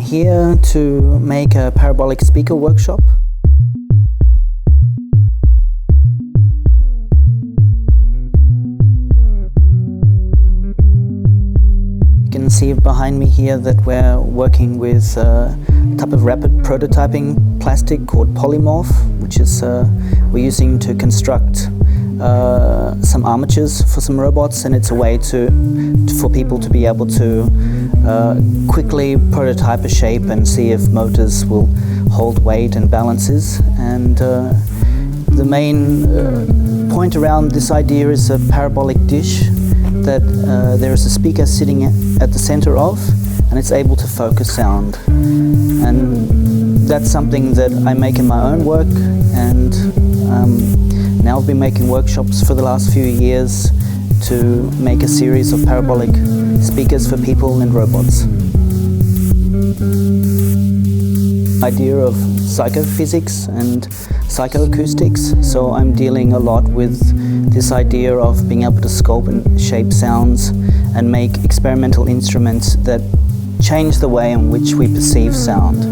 here to make a parabolic speaker workshop. You can see behind me here that we're working with a type of rapid prototyping plastic called polymorph, which is we're using to construct some armatures for some robots, and it's a way for people to be able to quickly prototype a shape and see if motors will hold weight and balances. And the main point around this idea is a parabolic dish that there is a speaker sitting at the center of, and it's able to focus sound. And that's something that I make in my own work, and now I've been making workshops for the last few years to make a series of parabolic speakers for people and robots. Idea of psychophysics and psychoacoustics, so I'm dealing a lot with this idea of being able to sculpt and shape sounds and make experimental instruments that change the way in which we perceive sound.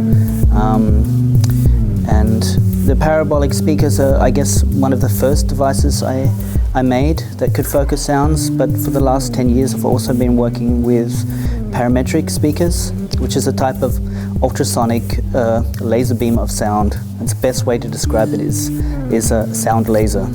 And the parabolic speakers are, I guess, one of the first devices I made that could focus sounds, but for the last 10 years I've also been working with parametric speakers, which is a type of ultrasonic laser beam of sound. It's the best way to describe it is a sound laser.